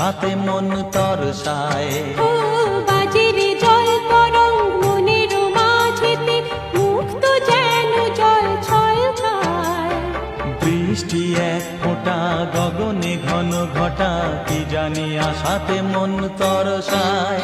আশাতে মন তরসায়। ও বাজেরে জল তরঙ্গ মনের মাঝেতে, মুক্ত যেন জল ছল ছল। বৃষ্টি এক ফোঁটা গগনে ঘন ঘটা, কি জানি আশাতে মন তরসায়।